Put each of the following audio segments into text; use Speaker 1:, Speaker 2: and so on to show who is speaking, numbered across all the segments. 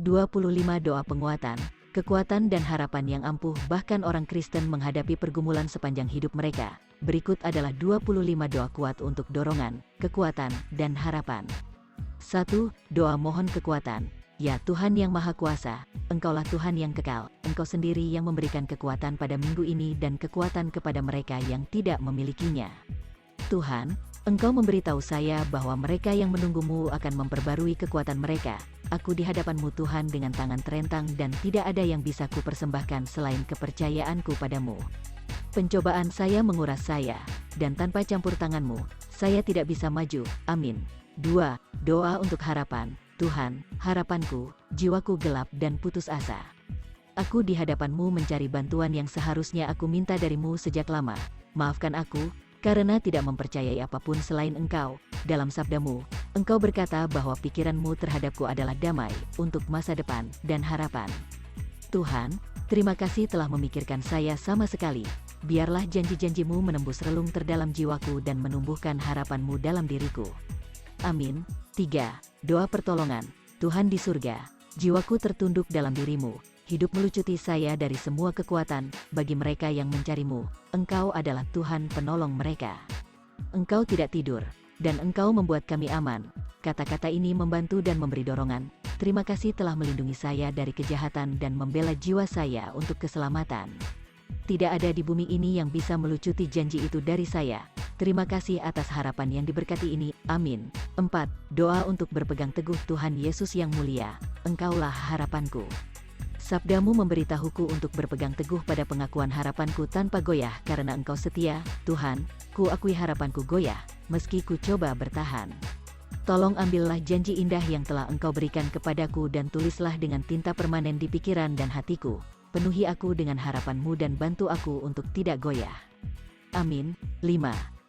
Speaker 1: 25 Doa penguatan, kekuatan dan harapan yang ampuh. Bahkan orang Kristen menghadapi pergumulan sepanjang hidup mereka. Berikut adalah 25 doa kuat untuk dorongan, kekuatan, dan harapan. 1. Doa mohon kekuatan. Ya Tuhan yang Maha Kuasa, Engkaulah Tuhan yang kekal, Engkau sendiri yang memberikan kekuatan pada minggu ini dan kekuatan kepada mereka yang tidak memilikinya. Tuhan, Engkau memberitahu saya bahwa mereka yang menunggu-Mu akan memperbarui kekuatan mereka. Aku di hadapan-Mu Tuhan dengan tangan terentang dan tidak ada yang bisa kupersembahkan selain kepercayaanku padamu. Pencobaan saya menguras saya, dan tanpa campur tangan-Mu, saya tidak bisa maju. Amin. 2. Doa untuk harapan. Tuhan, harapanku, jiwaku gelap dan putus asa. Aku di hadapan-Mu mencari bantuan yang seharusnya aku minta dari-Mu sejak lama. Maafkan aku, karena tidak mempercayai apapun selain Engkau. Dalam sabda-Mu, Engkau berkata bahwa pikiran-Mu terhadapku adalah damai, untuk masa depan, dan harapan. Tuhan, terima kasih telah memikirkan saya sama sekali. Biarlah janji-janji-Mu menembus relung terdalam jiwaku dan menumbuhkan harapan-Mu dalam diriku. Amin. 3. Doa pertolongan. Tuhan di surga, jiwaku tertunduk dalam diri-Mu. Hidup melucuti saya dari semua kekuatan. Bagi mereka yang mencari-Mu, Engkau adalah Tuhan penolong mereka. Engkau tidak tidur, dan Engkau membuat kami aman. Kata-kata ini membantu dan memberi dorongan. Terima kasih telah melindungi saya dari kejahatan dan membela jiwa saya untuk keselamatan. Tidak ada di bumi ini yang bisa melucuti janji itu dari saya. Terima kasih atas harapan yang diberkati ini. Amin. 4. Doa untuk berpegang teguh. Tuhan Yesus yang mulia, Engkaulah harapanku. Sabda-Mu memberitahuku untuk berpegang teguh pada pengakuan harapanku tanpa goyah karena Engkau setia. Tuhan, ku akui harapanku goyah, meski ku coba bertahan. Tolong ambillah janji indah yang telah Engkau berikan kepadaku dan tulislah dengan tinta permanen di pikiran dan hatiku. Penuhi aku dengan harapan-Mu dan bantu aku untuk tidak goyah. Amin. 5.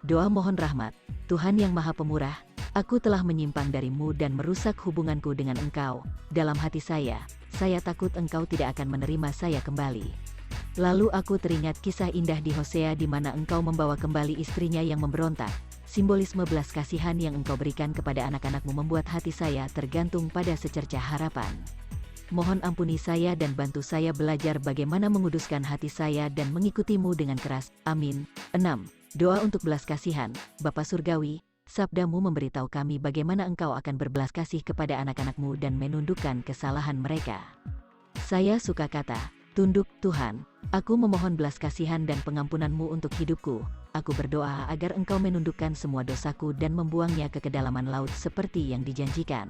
Speaker 1: Doa mohon rahmat. Tuhan yang Maha Pemurah, aku telah menyimpang dari-Mu dan merusak hubunganku dengan Engkau. Dalam hati saya takut Engkau tidak akan menerima saya kembali. Lalu aku teringat kisah indah di Hosea di mana Engkau membawa kembali istrinya yang memberontak. Simbolisme belas kasihan yang Engkau berikan kepada anak-anak-Mu membuat hati saya tergantung pada secercah harapan. Mohon ampuni saya dan bantu saya belajar bagaimana menguduskan hati saya dan mengikuti-Mu dengan keras. Amin. 6. Doa untuk belas kasihan. Bapa Surgawi, sabda-Mu memberitahu kami bagaimana Engkau akan berbelas kasih kepada anak-anak-Mu dan menundukkan kesalahan mereka. Saya suka kata, tunduk Tuhan. Aku memohon belas kasihan dan pengampunan-Mu untuk hidupku. Aku berdoa agar Engkau menundukkan semua dosaku dan membuangnya ke kedalaman laut seperti yang dijanjikan.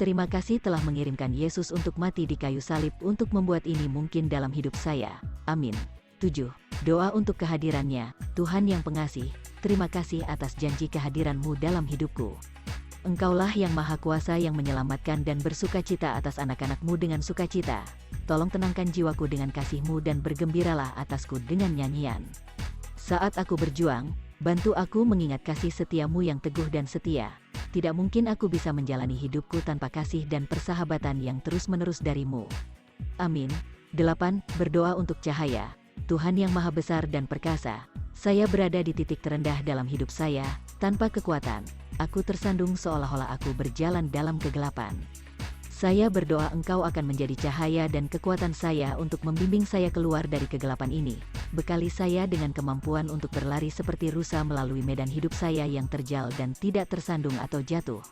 Speaker 1: Terima kasih telah mengirimkan Yesus untuk mati di kayu salib untuk membuat ini mungkin dalam hidup saya. Amin. 7. Doa untuk kehadiran-Nya. Tuhan yang pengasih, terima kasih atas janji kehadiran-Mu dalam hidupku. Engkaulah yang Maha Kuasa yang menyelamatkan dan bersukacita atas anak-anak-Mu dengan sukacita. Tolong tenangkan jiwaku dengan kasih-Mu dan bergembiralah atasku dengan nyanyian. Saat aku berjuang, bantu aku mengingat kasih setia-Mu yang teguh dan setia. Tidak mungkin aku bisa menjalani hidupku tanpa kasih dan persahabatan yang terus-menerus dari-Mu. Amin. 8. Berdoa untuk cahaya. Tuhan yang Maha Besar dan Perkasa, saya berada di titik terendah dalam hidup saya, tanpa kekuatan. Aku tersandung seolah-olah aku berjalan dalam kegelapan. Saya berdoa Engkau akan menjadi cahaya dan kekuatan saya untuk membimbing saya keluar dari kegelapan ini. Bekali saya dengan kemampuan untuk berlari seperti rusa melalui medan hidup saya yang terjal dan tidak tersandung atau jatuh.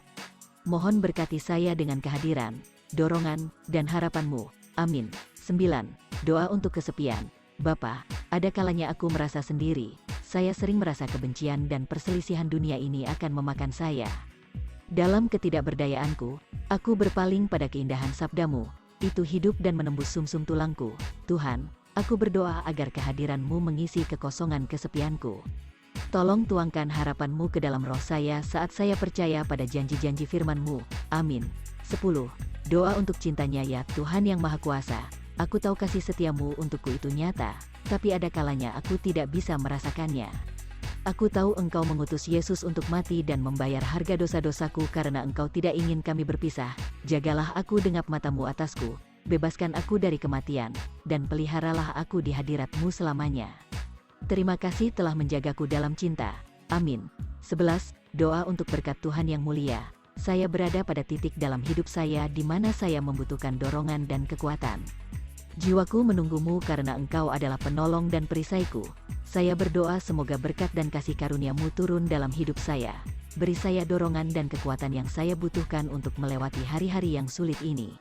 Speaker 1: Mohon berkati saya dengan kehadiran, dorongan, dan harapan-Mu. Amin. 9. Doa untuk kesepian. Bapa, ada kalanya aku merasa sendiri. Saya sering merasa kebencian dan perselisihan dunia ini akan memakan saya. Dalam ketidakberdayaanku, aku berpaling pada keindahan sabda-Mu. Itu hidup dan menembus sumsum tulangku. Tuhan, aku berdoa agar kehadiran-Mu mengisi kekosongan kesepianku. Tolong tuangkan harapan-Mu ke dalam roh saya saat saya percaya pada janji-janji firman-Mu. Amin. 10. Doa untuk cintanya ya Tuhan yang Maha Kuasa. Aku tahu kasih setia-Mu untukku itu nyata, tapi ada kalanya aku tidak bisa merasakannya. Aku tahu Engkau mengutus Yesus untuk mati dan membayar harga dosa-dosaku karena Engkau tidak ingin kami berpisah. Jagalah aku dengan mata-Mu atasku, bebaskan aku dari kematian, dan peliharalah aku di hadirat-Mu selamanya. Terima kasih telah menjagaku dalam cinta. Amin. 11. Doa untuk berkat Tuhan yang mulia. saya berada pada titik dalam hidup saya di mana saya membutuhkan dorongan dan kekuatan. Jiwaku menunggumu karena Engkau adalah penolong dan perisaiku. Saya berdoa semoga berkat dan kasih karunia-Mu turun dalam hidup saya. Beri saya dorongan dan kekuatan yang saya butuhkan untuk melewati hari-hari yang sulit ini.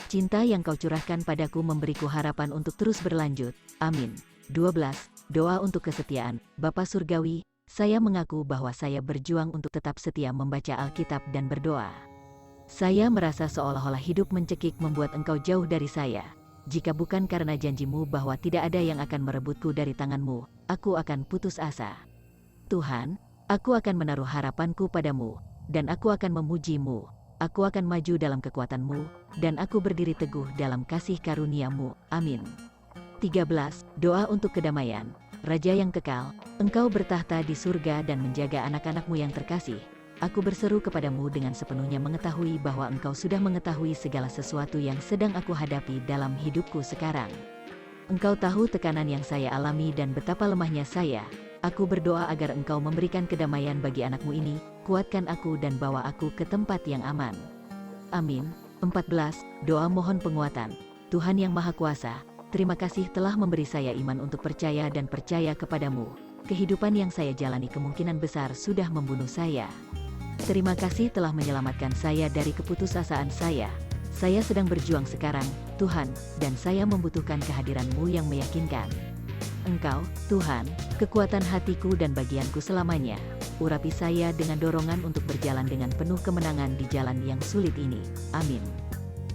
Speaker 1: Cinta yang Kau curahkan padaku memberiku harapan untuk terus berlanjut. Amin. 12. Doa untuk kesetiaan. Bapa Surgawi, saya mengaku bahwa saya berjuang untuk tetap setia membaca Alkitab dan berdoa. Saya merasa seolah-olah hidup mencekik membuat Engkau jauh dari saya. Jika bukan karena janji-Mu bahwa tidak ada yang akan merebutku dari tangan-Mu, aku akan putus asa. Tuhan, aku akan menaruh harapanku padamu, dan aku akan memuji-Mu. Aku akan maju dalam kekuatan-Mu, dan aku berdiri teguh dalam kasih karunia-Mu. Amin. 13. Doa untuk kedamaian. Raja yang kekal, Engkau bertahta di surga dan menjaga anak-anak-Mu yang terkasih. Aku berseru kepadamu dengan sepenuhnya mengetahui bahwa Engkau sudah mengetahui segala sesuatu yang sedang aku hadapi dalam hidupku sekarang. Engkau tahu tekanan yang saya alami dan betapa lemahnya saya. Aku berdoa agar Engkau memberikan kedamaian bagi anak-Mu ini, kuatkan aku dan bawa aku ke tempat yang aman. Amin. 14. Doa mohon penguatan. Tuhan yang Maha Kuasa, terima kasih telah memberi saya iman untuk percaya dan percaya kepadamu. Kehidupan yang saya jalani kemungkinan besar sudah membunuh saya. Terima kasih telah menyelamatkan saya dari keputusasaan saya. Saya sedang berjuang sekarang, Tuhan, dan saya membutuhkan kehadiran-Mu yang meyakinkan. Engkau, Tuhan, kekuatan hatiku dan bagianku selamanya. Urapi saya dengan dorongan untuk berjalan dengan penuh kemenangan di jalan yang sulit ini. Amin.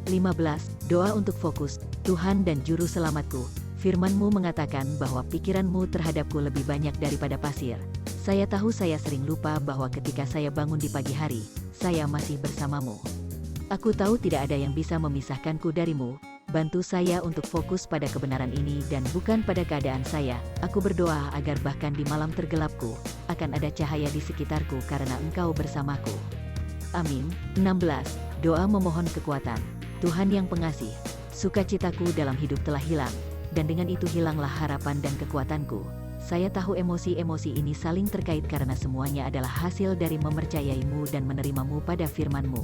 Speaker 1: 15. Doa untuk fokus. Tuhan dan Juru Selamatku, firman-Mu mengatakan bahwa pikiran-Mu terhadapku lebih banyak daripada pasir. Saya tahu saya sering lupa bahwa ketika saya bangun di pagi hari, saya masih bersama-Mu. Aku tahu tidak ada yang bisa memisahkanku dari-Mu. Bantu saya untuk fokus pada kebenaran ini dan bukan pada keadaan saya. Aku berdoa agar bahkan di malam tergelapku, akan ada cahaya di sekitarku karena Engkau bersamaku. Amin. 16. Doa memohon kekuatan. Tuhan yang pengasih, sukacitaku dalam hidup telah hilang, dan dengan itu hilanglah harapan dan kekuatanku. Saya tahu emosi-emosi ini saling terkait karena semuanya adalah hasil dari mempercayai-Mu dan menerimamu pada firman-Mu.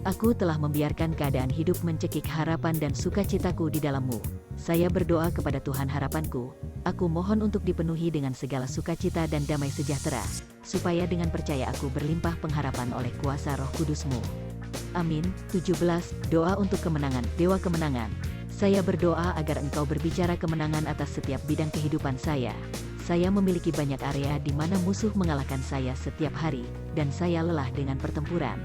Speaker 1: Aku telah membiarkan keadaan hidup mencekik harapan dan sukacitaku di dalam-Mu. Saya berdoa kepada Tuhan harapanku. Aku mohon untuk dipenuhi dengan segala sukacita dan damai sejahtera, supaya dengan percaya aku berlimpah pengharapan oleh kuasa Roh Kudus-Mu. Amin. 17. Doa untuk kemenangan. Dewa kemenangan, saya berdoa agar Engkau berbicara kemenangan atas setiap bidang kehidupan saya. Saya memiliki banyak area di mana musuh mengalahkan saya setiap hari, dan saya lelah dengan pertempuran.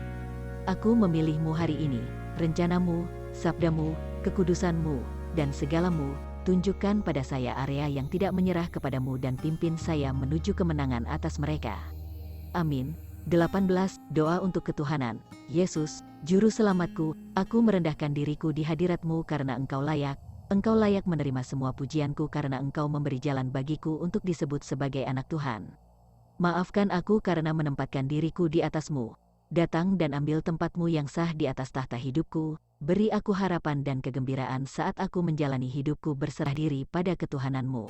Speaker 1: Aku memilih-Mu hari ini, rencana-Mu, sabda-Mu, kekudusan-Mu, dan segala-Mu. Tunjukkan pada saya area yang tidak menyerah kepadamu dan pimpin saya menuju kemenangan atas mereka. Amin. 18. Doa untuk ketuhanan. Yesus, Juru Selamatku, aku merendahkan diriku di hadirat-Mu karena Engkau layak. Engkau layak menerima semua pujianku karena Engkau memberi jalan bagiku untuk disebut sebagai anak Tuhan. Maafkan aku karena menempatkan diriku di atas-Mu. Datang dan ambil tempat-Mu yang sah di atas tahta hidupku. Beri aku harapan dan kegembiraan saat aku menjalani hidupku berserah diri pada ketuhanan-Mu.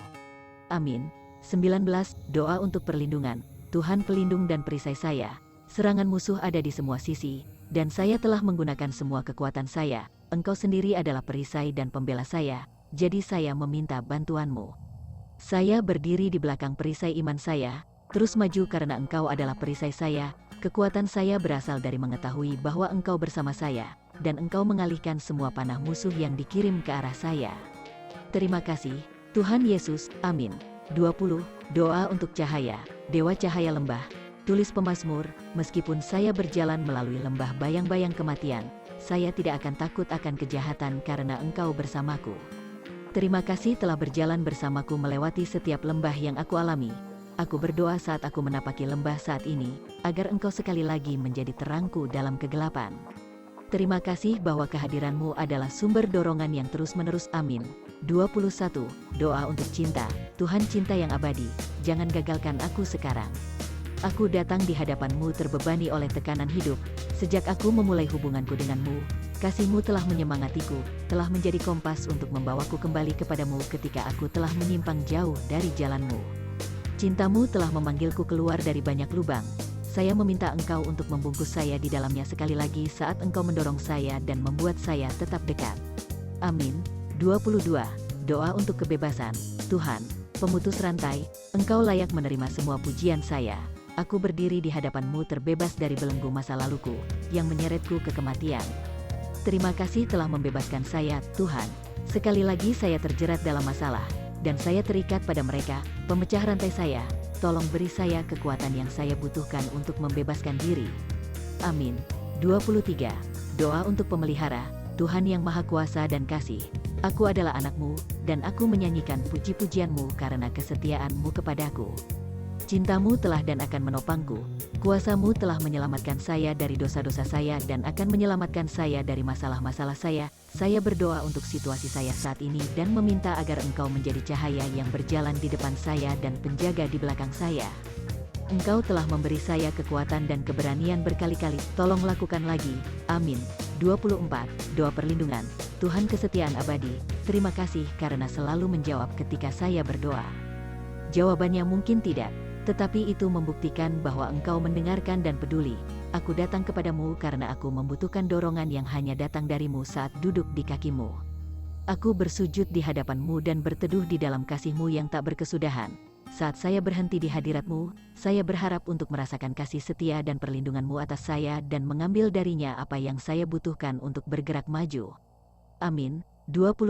Speaker 1: Amin. 19. Doa untuk perlindungan. Tuhan pelindung dan perisai saya. Serangan musuh ada di semua sisi, dan saya telah menggunakan semua kekuatan saya. Engkau sendiri adalah perisai dan pembela saya, jadi saya meminta bantuan-Mu. Saya berdiri di belakang perisai iman saya, terus maju karena Engkau adalah perisai saya. Kekuatan saya berasal dari mengetahui bahwa Engkau bersama saya, dan Engkau mengalihkan semua panah musuh yang dikirim ke arah saya. Terima kasih, Tuhan Yesus. Amin. 20. Doa untuk cahaya. Dewa cahaya lembah. Tulis pemazmur, meskipun saya berjalan melalui lembah bayang-bayang kematian, saya tidak akan takut akan kejahatan karena Engkau bersamaku. Terima kasih telah berjalan bersamaku melewati setiap lembah yang aku alami. Aku berdoa saat aku menapaki lembah saat ini, agar Engkau sekali lagi menjadi terangku dalam kegelapan. Terima kasih bahwa kehadiran-Mu adalah sumber dorongan yang terus-menerus. Amin. 21. Doa untuk cinta. Tuhan cinta yang abadi, jangan gagalkan aku sekarang. Aku datang di hadapan-Mu terbebani oleh tekanan hidup. Sejak aku memulai hubunganku dengan-Mu, kasih-Mu telah menyemangatiku, telah menjadi kompas untuk membawaku kembali kepadamu ketika aku telah menyimpang jauh dari jalan-Mu. Cinta-Mu telah memanggilku keluar dari banyak lubang. saya meminta Engkau untuk membungkus saya di dalamnya sekali lagi saat Engkau mendorong saya dan membuat saya tetap dekat. Amin. 22. Doa untuk kebebasan. Tuhan, pemutus rantai, Engkau layak menerima semua pujian saya. Aku berdiri di hadapan-Mu terbebas dari belenggu masa laluku, yang menyeretku ke kematian. Terima kasih telah membebaskan saya, Tuhan. Sekali lagi saya terjerat dalam masalah, dan saya terikat pada mereka, pemecah rantai saya. Tolong beri saya kekuatan yang saya butuhkan untuk membebaskan diri. Amin. 23. Doa untuk pemelihara, Tuhan yang Maha Kuasa dan Kasih. Aku adalah anak-Mu, dan aku menyanyikan puji-pujian-Mu karena kesetiaan-Mu kepadaku. Cinta-Mu telah dan akan menopangku. Kuasa-Mu telah menyelamatkan saya dari dosa-dosa saya dan akan menyelamatkan saya dari masalah-masalah saya. Saya berdoa untuk situasi saya saat ini dan meminta agar Engkau menjadi cahaya yang berjalan di depan saya dan penjaga di belakang saya. Engkau telah memberi saya kekuatan dan keberanian berkali-kali. Tolong lakukan lagi. Amin. 24. Doa perlindungan. Tuhan kesetiaan abadi, terima kasih karena selalu menjawab ketika saya berdoa. Jawabannya mungkin tidak, tetapi itu membuktikan bahwa Engkau mendengarkan dan peduli. Aku datang kepadamu karena aku membutuhkan dorongan yang hanya datang darimu saat duduk di kaki-Mu. Aku bersujud di hadapan-Mu dan berteduh di dalam kasih-Mu yang tak berkesudahan. Saat saya berhenti di hadirat-Mu, saya berharap untuk merasakan kasih setia dan perlindungan-Mu atas saya dan mengambil darinya apa yang saya butuhkan untuk bergerak maju. Amin. 25.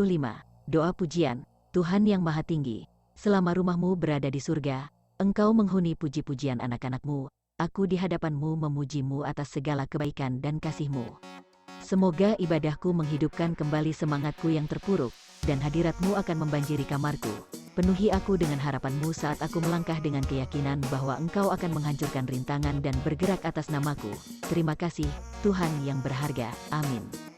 Speaker 1: Doa pujian. Tuhan yang Maha Tinggi, selama rumah-Mu berada di surga, Engkau menghuni puji-pujian anak-anak-Mu. Aku di hadapan-Mu memuji-Mu atas segala kebaikan dan kasih-Mu. Semoga ibadahku menghidupkan kembali semangatku yang terpuruk, dan hadirat-Mu akan membanjiri kamarku. Penuhi aku dengan harapan-Mu saat aku melangkah dengan keyakinan bahwa Engkau akan menghancurkan rintangan dan bergerak atas namaku. Terima kasih, Tuhan yang berharga. Amin.